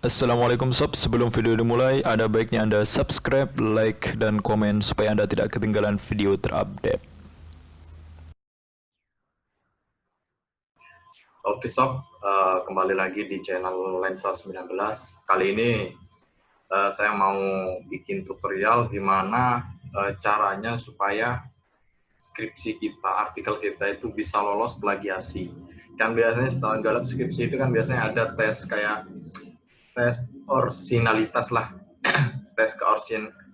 Assalamualaikum sob, sebelum video dimulai, ada baiknya Anda subscribe, like, dan komen supaya Anda tidak ketinggalan video terupdate. Oke sob, kembali lagi di channel Lensa 19. Kali ini saya mau bikin tutorial gimana caranya supaya skripsi kita, artikel kita itu bisa lolos plagiasi. Kan biasanya setelah garap skripsi itu kan biasanya ada tes kayak tes orisinalitas lah, tes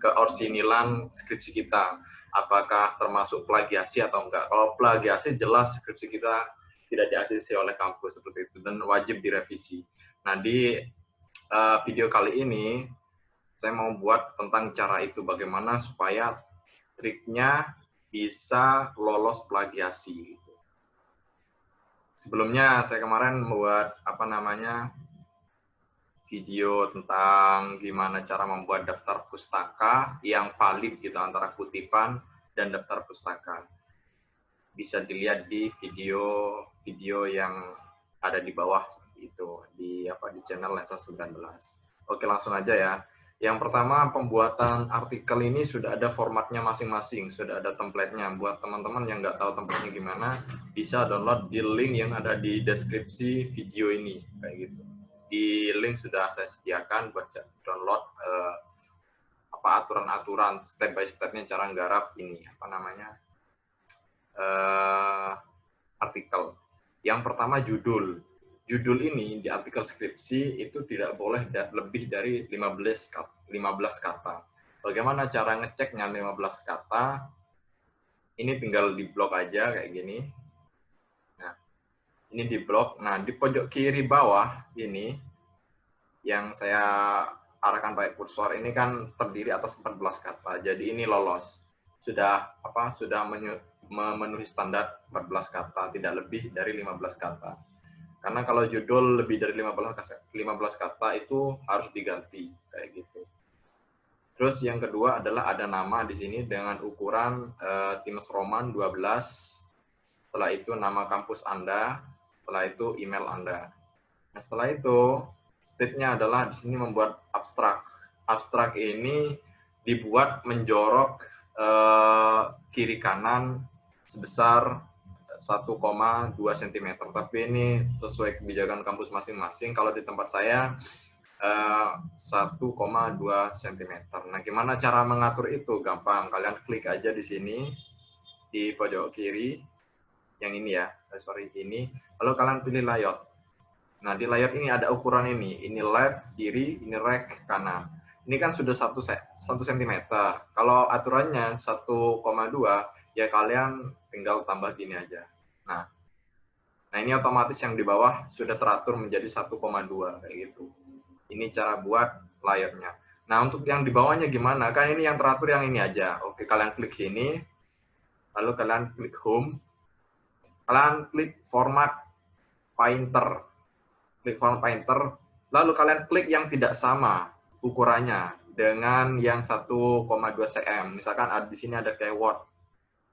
keorsinilan skripsi kita. Apakah termasuk plagiasi atau enggak? Kalau plagiasi jelas skripsi kita tidak di-ACC oleh kampus seperti itu dan wajib direvisi. Nah, di video kali ini saya mau buat tentang cara itu, bagaimana supaya triknya bisa lolos plagiasi. Sebelumnya saya kemarin membuat video tentang gimana cara membuat daftar pustaka yang valid gitu antara kutipan dan daftar pustaka. Bisa dilihat di video yang ada di bawah seperti itu di channel Lensa 19. Oke, langsung aja ya. Yang pertama, pembuatan artikel ini sudah ada formatnya masing-masing, sudah ada template-nya. Buat teman-teman yang nggak tahu template-nya gimana, bisa download di link yang ada di deskripsi video ini, kayak gitu. Di link sudah saya sediakan buat download aturan-aturan step by step-nya cara nggarap ini artikel. Yang pertama judul. Judul ini di artikel skripsi itu tidak boleh lebih dari 15 kata. Bagaimana cara ngeceknya 15 kata? Ini tinggal di blok aja kayak gini. Nah, ini di blok. Nah, di pojok kiri bawah ini yang saya arahkan pakai kursor ini kan terdiri atas 14 kata. Jadi ini lolos. Sudah memenuhi standar 14 kata, tidak lebih dari 15 kata. Karena kalau judul lebih dari 15 kata itu harus diganti kayak gitu. Terus yang kedua adalah ada nama di sini dengan ukuran Times Roman 12. Setelah itu nama kampus Anda, setelah itu email Anda. Nah, setelah itu step-nya adalah di sini membuat abstrak. Abstrak ini dibuat menjorok kiri kanan sebesar 1,2 cm. Tapi ini sesuai kebijakan kampus masing-masing. Kalau di tempat saya 1,2 cm. Nah, gimana cara mengatur itu? Gampang. Kalian klik aja di sini di pojok kiri. Yang ini ya, ini. Lalu kalian pilih layout. Nah, di layout ini ada ukuran ini. Ini left, kiri, ini right, kanan. Ini kan sudah 1 cm. Kalau aturannya 1,2, ya kalian tinggal tambah gini aja. Nah, ini otomatis yang di bawah sudah teratur menjadi 1,2 kayak gitu. Ini cara buat layarnya. Nah, untuk yang di bawahnya gimana? Kan ini yang teratur yang ini aja. Oke, kalian klik sini. Lalu kalian klik home. Kalian klik format painter. Klik format painter. Lalu kalian klik yang tidak sama ukurannya dengan yang 1,2 cm. Misalkan di sini ada keyword.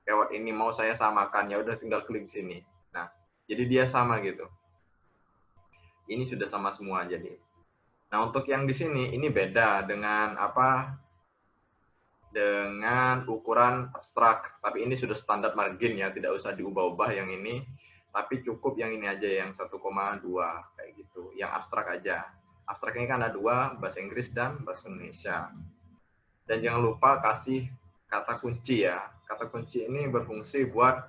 Keyword ini mau saya samakan, ya udah tinggal klik sini. Nah, jadi dia sama gitu. Ini sudah sama semua jadi. Nah, untuk yang di sini ini beda dengan dengan ukuran abstrak. Tapi ini sudah standar margin ya, tidak usah diubah-ubah yang ini. Tapi cukup yang ini aja, yang 1,2 kayak gitu. Yang abstrak aja. Abstrak ini kan ada dua, bahasa Inggris dan bahasa Indonesia. Dan jangan lupa kasih kata kunci ya. Kata kunci ini berfungsi buat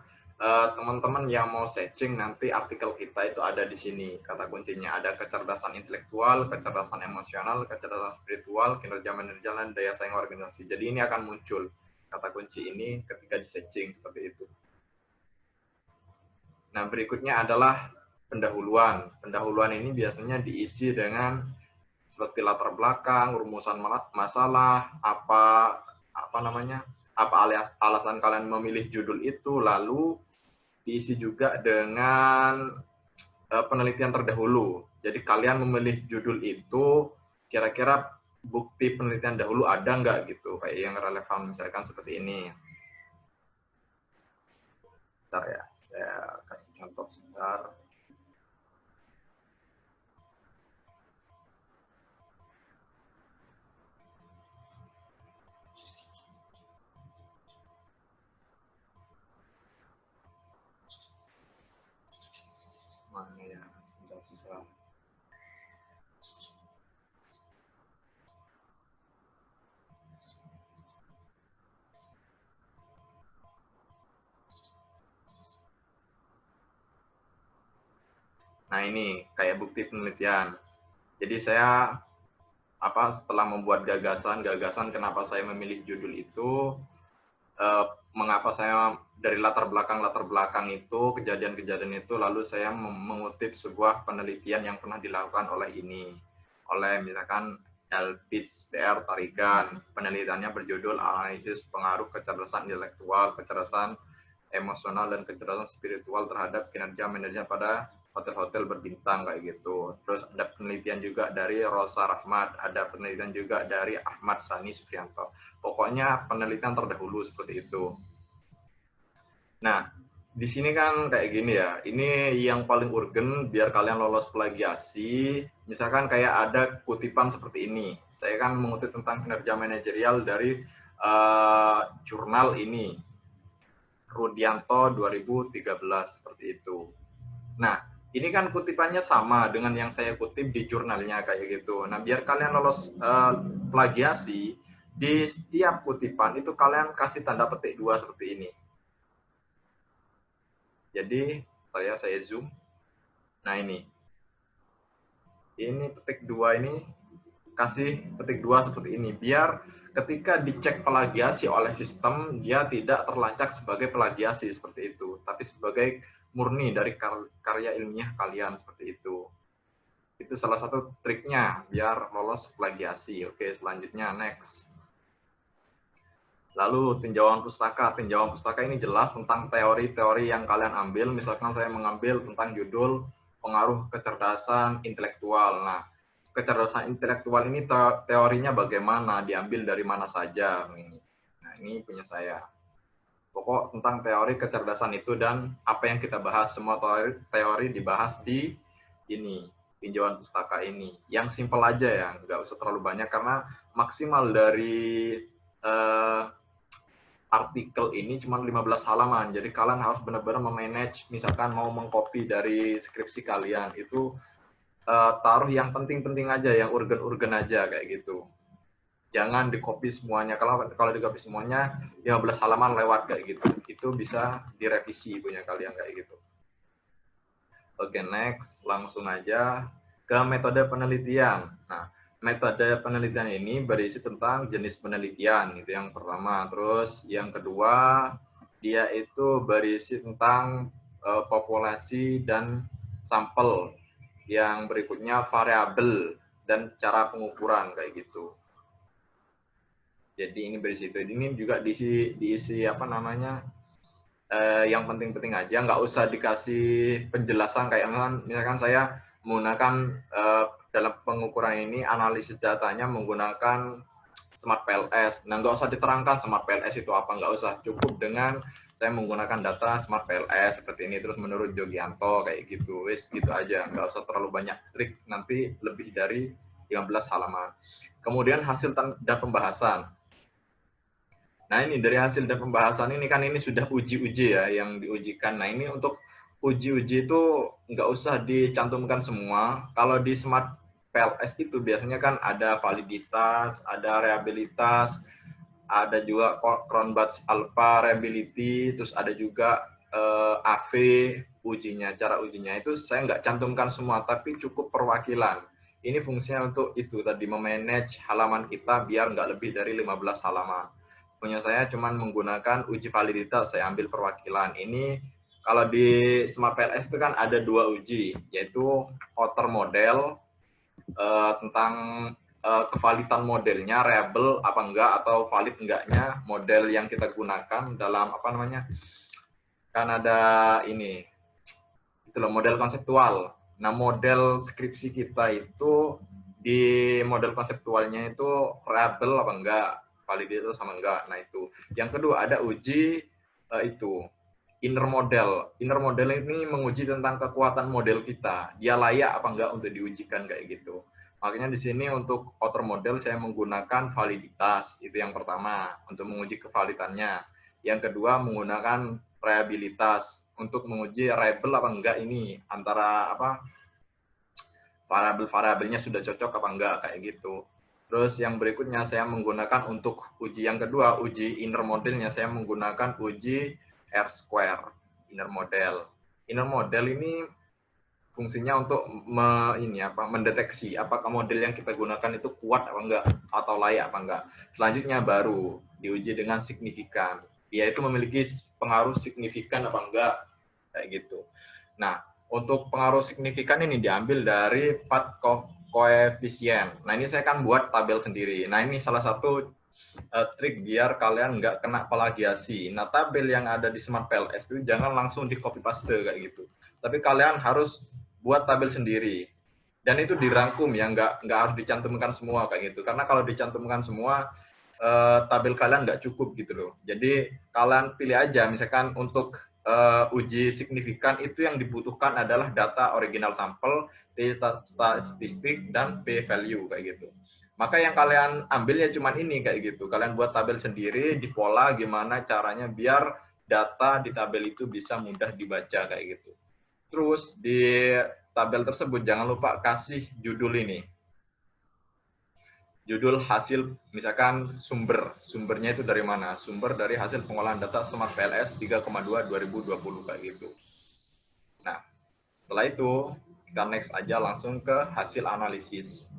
teman-teman yang mau searching nanti artikel kita itu ada di sini. Kata kuncinya ada kecerdasan intelektual, kecerdasan emosional, kecerdasan spiritual, kinerja manajer, dan daya saing organisasi. Jadi ini akan muncul kata kunci ini ketika di searching seperti itu. Nah, berikutnya adalah pendahuluan. Pendahuluan ini biasanya diisi dengan seperti latar belakang, rumusan masalah, apa alasan kalian memilih judul itu, lalu diisi juga dengan penelitian terdahulu. Jadi kalian memilih judul itu, kira-kira bukti penelitian dahulu ada nggak gitu, kayak yang relevan, misalkan seperti ini. Bentar ya, saya kasih contoh sebentar. Mana ya, susah. Nah, ini kayak bukti penelitian. Jadi saya setelah membuat gagasan kenapa saya memilih judul itu, mengapa saya dari latar belakang itu, kejadian-kejadian itu, lalu saya mengutip sebuah penelitian yang pernah dilakukan oleh misalkan Elpitz PR Tarigan. Penelitiannya berjudul Analisis Pengaruh Kecerdasan Intelektual, Kecerdasan Emosional, dan Kecerdasan Spiritual terhadap kinerja manajemen pada hotel-hotel berbintang kayak gitu. Terus ada penelitian juga dari Rosa Rahmat, ada penelitian juga dari Ahmad Sani Supriyanto. Pokoknya penelitian terdahulu seperti itu. Nah, di sini kan kayak gini ya, ini yang paling urgen biar kalian lolos plagiasi. Misalkan kayak ada kutipan seperti ini. Saya kan mengutip tentang kinerja manajerial dari jurnal ini, Rudianto 2013, seperti itu. Nah, ini kan kutipannya sama dengan yang saya kutip di jurnalnya kayak gitu. Nah, biar kalian lolos plagiasi, di setiap kutipan itu kalian kasih tanda petik 2 seperti ini. Jadi, saya zoom. Nah, ini petik 2 ini, kasih petik 2 seperti ini. Biar ketika dicek plagiasi oleh sistem, dia tidak terlacak sebagai plagiasi seperti itu. Tapi sebagai murni dari karya ilmiah kalian seperti itu. Itu salah satu triknya biar lolos plagiasi. Oke, selanjutnya next. Lalu tinjauan pustaka. Tinjauan pustaka ini jelas tentang teori-teori yang kalian ambil. Misalkan saya mengambil tentang judul pengaruh kecerdasan intelektual. Nah, kecerdasan intelektual ini teorinya bagaimana, diambil dari mana saja. Nah, ini punya saya. Pokok tentang teori kecerdasan itu dan apa yang kita bahas, semua teori dibahas di ini, tinjauan pustaka ini. Yang simpel aja ya, nggak usah terlalu banyak karena maksimal dari artikel ini cuma 15 halaman. Jadi kalian harus benar-benar memanage, misalkan mau mengcopy dari skripsi kalian, itu taruh yang penting-penting aja, yang urgen-urgen aja kayak gitu. Jangan di-copy semuanya. Kalau di-copy semuanya 15 halaman lewat kayak gitu. Itu bisa direvisi punya kalian kayak gitu. Oke, next, langsung aja ke metode penelitian. Nah, metode penelitian ini berisi tentang jenis penelitian, itu yang pertama. Terus yang kedua, dia itu berisi tentang populasi dan sampel. Yang berikutnya variabel dan cara pengukuran kayak gitu. Jadi ini berisi itu. Ini juga diisi apa namanya? Yang penting-penting aja, nggak usah dikasih penjelasan kayak misalkan saya menggunakan dalam pengukuran ini analisis datanya menggunakan Smart PLS. Nah, nggak usah diterangkan Smart PLS itu apa, nggak usah. Cukup dengan saya menggunakan data Smart PLS seperti ini, terus menurut Jogianto kayak gitu, wis gitu aja. Nggak usah terlalu banyak trik, nanti lebih dari 15 halaman. Kemudian hasil dan pembahasan. Nah, ini dari hasil dan pembahasan ini kan ini sudah uji-uji ya yang diujikan. Nah, ini untuk uji-uji itu nggak usah dicantumkan semua. Kalau di Smart PLS itu biasanya kan ada validitas, ada reliabilitas, ada juga Cronbach's Alpha Reliability, terus ada juga AV ujinya, cara ujinya itu saya nggak cantumkan semua, tapi cukup perwakilan. Ini fungsinya untuk itu tadi, memanage halaman kita biar nggak lebih dari 15 halaman. Punya saya cuma menggunakan uji validitas, saya ambil perwakilan. Ini kalau di Smart PLS itu kan ada 2 uji, yaitu outer model tentang kevalidan modelnya, reliable apa enggak atau valid enggaknya model yang kita gunakan dalam apa namanya, kan ada ini, itu loh model konseptual. Nah, model skripsi kita itu di model konseptualnya itu reliable apa enggak, validitas sama enggak. Nah, itu. Yang kedua ada uji itu inner model. Inner model ini menguji tentang kekuatan model kita. Dia layak apa enggak untuk diujikan kayak gitu. Makanya di sini untuk outer model saya menggunakan validitas. Itu yang pertama untuk menguji kevalidannya. Yang kedua menggunakan reliabilitas untuk menguji reliable apa enggak ini antara apa variabel-variabelnya sudah cocok apa enggak kayak gitu. Terus yang berikutnya saya menggunakan untuk uji yang kedua, uji inner modelnya saya menggunakan uji R square inner model. Inner model ini fungsinya untuk mendeteksi apakah model yang kita gunakan itu kuat apa enggak atau layak apa enggak. Selanjutnya baru diuji dengan signifikan, yaitu memiliki pengaruh signifikan apa enggak kayak gitu. Nah, untuk pengaruh signifikan ini diambil dari path koefisien. Nah, ini saya kan buat tabel sendiri. Nah, ini salah satu trik biar kalian nggak kena plagiasi. Nah, tabel yang ada di Smart PLS itu jangan langsung di copy paste kayak gitu. Tapi kalian harus buat tabel sendiri. Dan itu dirangkum ya, nggak harus dicantumkan semua kayak gitu. Karena kalau dicantumkan semua, tabel kalian nggak cukup gitu loh. Jadi kalian pilih aja, misalkan untuk uji signifikan itu yang dibutuhkan adalah data original sampel, data statistik, dan p-value kayak gitu. Maka yang kalian ambil ya cuman ini kayak gitu. Kalian buat tabel sendiri, di pola gimana caranya biar data di tabel itu bisa mudah dibaca kayak gitu. Terus di tabel tersebut jangan lupa kasih judul ini. Judul hasil, misalkan sumbernya itu dari mana? Sumber dari hasil pengolahan data Smart PLS 3,2 2020 kayak gitu. Nah, setelah itu kita next aja langsung ke hasil analisis.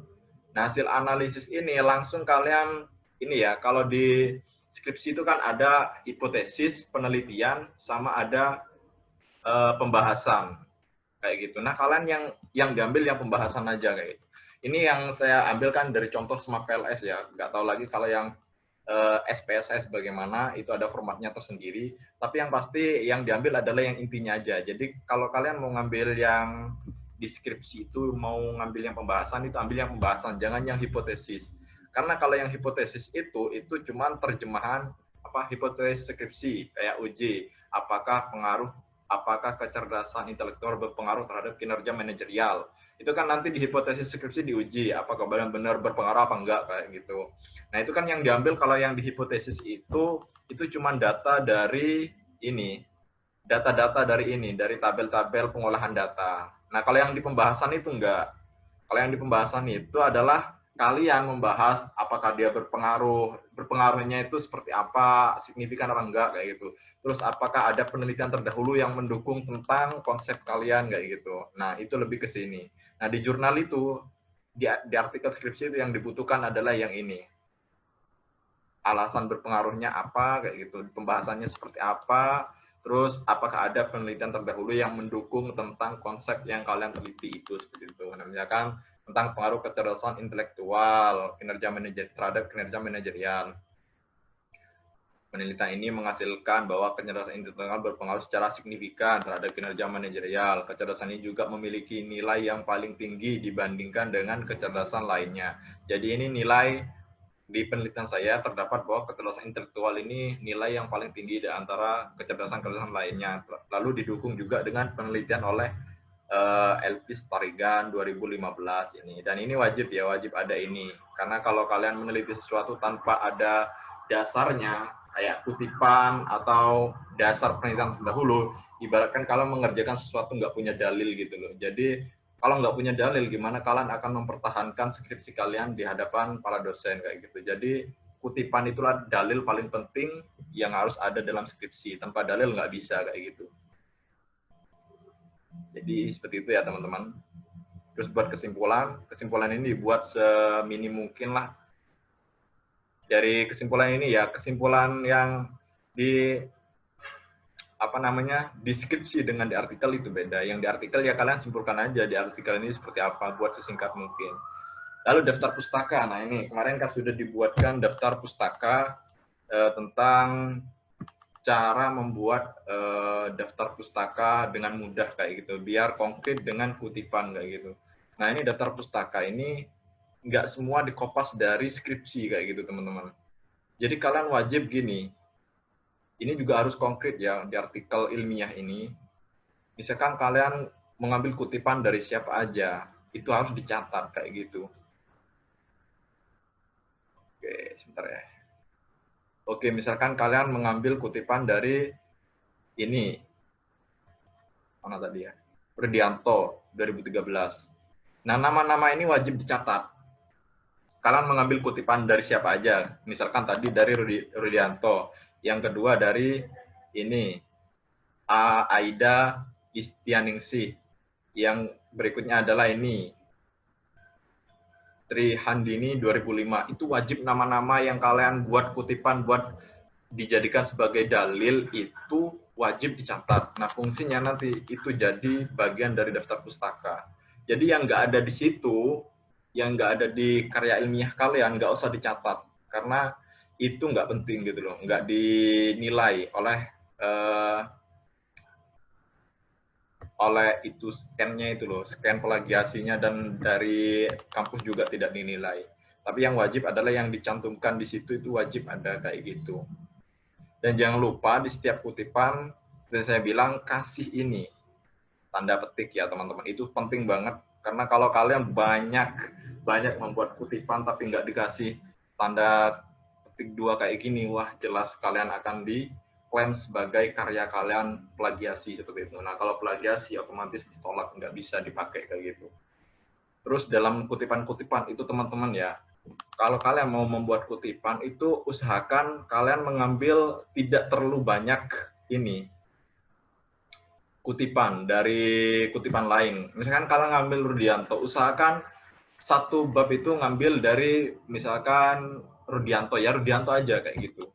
Nah, hasil analisis ini langsung kalian ini ya, kalau di skripsi itu kan ada hipotesis, penelitian, sama ada pembahasan kayak gitu. Nah, kalian yang diambil yang pembahasan aja kayak gitu. Ini yang saya ambilkan dari contoh Smart PLS ya. Nggak tahu lagi kalau yang SPSS bagaimana, itu ada formatnya tersendiri. Tapi yang pasti yang diambil adalah yang intinya aja. Jadi kalau kalian mau ngambil yang deskripsi itu, mau ngambil yang pembahasan, itu ambil yang pembahasan, jangan yang hipotesis. Karena kalau yang hipotesis itu cuma terjemahan hipotesis skripsi kayak uji apakah kecerdasan intelektual berpengaruh terhadap kinerja manajerial. Itu kan nanti di hipotesis skripsi diuji apakah benar-benar berpengaruh apa enggak kayak gitu. Nah, itu kan yang diambil kalau yang di hipotesis itu cuma data dari ini, data-data dari tabel-tabel pengolahan data. Nah, kalau yang di pembahasan itu enggak. Kalau yang di pembahasan itu adalah kalian membahas apakah dia berpengaruhnya itu seperti apa, signifikan apa enggak kayak gitu. Terus apakah ada penelitian terdahulu yang mendukung tentang konsep kalian kayak gitu. Nah, itu lebih ke sini. Nah, di jurnal itu di artikel skripsi itu yang dibutuhkan adalah yang ini. Alasan berpengaruhnya apa kayak gitu, pembahasannya seperti apa, terus apakah ada penelitian terdahulu yang mendukung tentang konsep yang kalian teliti itu seperti itu. Nah, misalkan tentang pengaruh kecerdasan intelektual terhadap kinerja manajerial. Penelitian ini menghasilkan bahwa kecerdasan intelektual berpengaruh secara signifikan terhadap kinerja manajerial. Kecerdasan ini juga memiliki nilai yang paling tinggi dibandingkan dengan kecerdasan lainnya. Jadi ini nilai di penelitian saya terdapat bahwa kecerdasan intelektual ini nilai yang paling tinggi di antara kecerdasan-kecerdasan lainnya. Lalu didukung juga dengan penelitian oleh Elpis Tarigan 2015 ini. Dan ini wajib ada ini. Karena kalau kalian meneliti sesuatu tanpa ada dasarnya, kayak kutipan atau dasar penelitian terdahulu, ibaratkan kalian mengerjakan sesuatu nggak punya dalil gitu loh. Jadi kalau nggak punya dalil, gimana kalian akan mempertahankan skripsi kalian di hadapan para dosen kayak gitu. Jadi kutipan itulah dalil paling penting yang harus ada dalam skripsi. Tanpa dalil nggak bisa kayak gitu. Jadi seperti itu ya teman-teman. Terus buat kesimpulan ini dibuat semini mungkin lah. Dari kesimpulan ini ya, kesimpulan yang di deskripsi dengan di artikel itu beda. Yang di artikel ya kalian simpulkan aja di artikel ini seperti apa, buat sesingkat mungkin. Lalu daftar pustaka. Nah, ini kemarin kan sudah dibuatkan daftar pustaka tentang cara membuat daftar pustaka dengan mudah kayak gitu, biar konkret dengan kutipan kayak gitu. Nah, ini daftar pustaka ini nggak semua dikopas dari skripsi kayak gitu teman-teman. Jadi kalian wajib gini, ini juga harus konkret ya di artikel ilmiah ini. Misalkan kalian mengambil kutipan dari siapa aja, itu harus dicatat kayak gitu. Oke, sebentar ya. Oke, misalkan kalian mengambil kutipan dari ini, mana tadi ya? Rudianto 2013. Nah, nama-nama ini wajib dicatat. Kalian mengambil kutipan dari siapa aja. Misalkan tadi dari Rudianto. Yang kedua dari ini Aida Istianingsih. Yang berikutnya adalah ini Tri Handini 2005. Itu wajib nama-nama yang kalian buat kutipan buat dijadikan sebagai dalil itu wajib dicatat. Nah, fungsinya nanti itu jadi bagian dari daftar pustaka. Jadi yang nggak ada di situ, yang nggak ada di karya ilmiah kalian, nggak usah dicatat. Karena itu nggak penting gitu loh. Nggak dinilai oleh itu scan-nya itu loh, scan plagiasinya, dan dari kampus juga tidak dinilai. Tapi yang wajib adalah yang dicantumkan di situ itu wajib ada kayak gitu. Dan jangan lupa di setiap kutipan, seperti saya bilang, kasih ini, tanda petik ya teman-teman. Itu penting banget, karena kalau kalian banyak membuat kutipan tapi nggak dikasih tanda petik 2 kayak gini, wah jelas kalian akan diklaim sebagai karya kalian plagiasi seperti itu. Nah, kalau plagiasi otomatis ditolak, nggak bisa dipakai kayak gitu. Terus dalam kutipan-kutipan itu teman-teman ya, kalau kalian mau membuat kutipan itu usahakan kalian mengambil tidak terlalu banyak ini kutipan dari kutipan lain. Misalkan kalian ngambil Rudianto, usahakan satu bab itu ngambil dari misalkan Rudianto ya, Rudianto aja kayak gitu.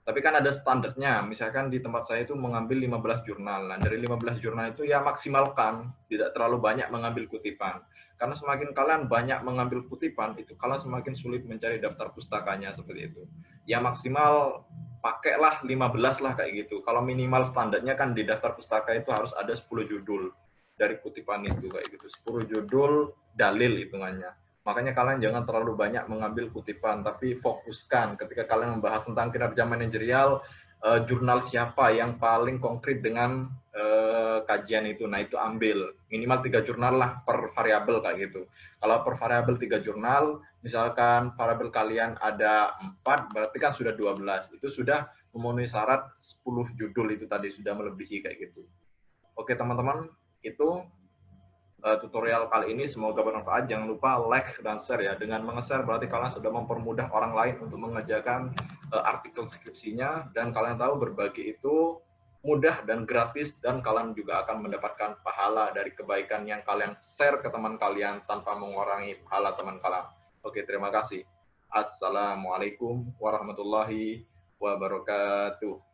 Tapi kan ada standarnya, misalkan di tempat saya itu mengambil 15 jurnal. Nah, dari 15 jurnal itu ya maksimalkan, tidak terlalu banyak mengambil kutipan. Karena semakin kalian banyak mengambil kutipan, itu kalian semakin sulit mencari daftar pustakanya seperti itu. Ya maksimal pakailah 15 lah kayak gitu. Kalau minimal standarnya kan di daftar pustaka itu harus ada 10 judul dari kutipan itu kayak gitu. 10 judul dalil hitungannya. Makanya kalian jangan terlalu banyak mengambil kutipan, tapi fokuskan ketika kalian membahas tentang kinerja manajerial, jurnal siapa yang paling konkret dengan kajian itu. Nah, itu ambil. Minimal 3 jurnal lah per variabel kayak gitu. Kalau per variabel 3 jurnal, misalkan variabel kalian ada 4, berarti kan sudah 12. Itu sudah memenuhi syarat 10 judul itu tadi, sudah melebihi kayak gitu. Oke, teman-teman, itu tutorial kali ini semoga bermanfaat. Jangan lupa like dan share ya. Dengan menge-share berarti kalian sudah mempermudah orang lain untuk mengerjakan artikel skripsinya, dan kalian tahu berbagi itu mudah dan gratis, dan kalian juga akan mendapatkan pahala dari kebaikan yang kalian share ke teman kalian tanpa mengurangi pahala teman kalian. Oke, terima kasih. Assalamualaikum warahmatullahi wabarakatuh.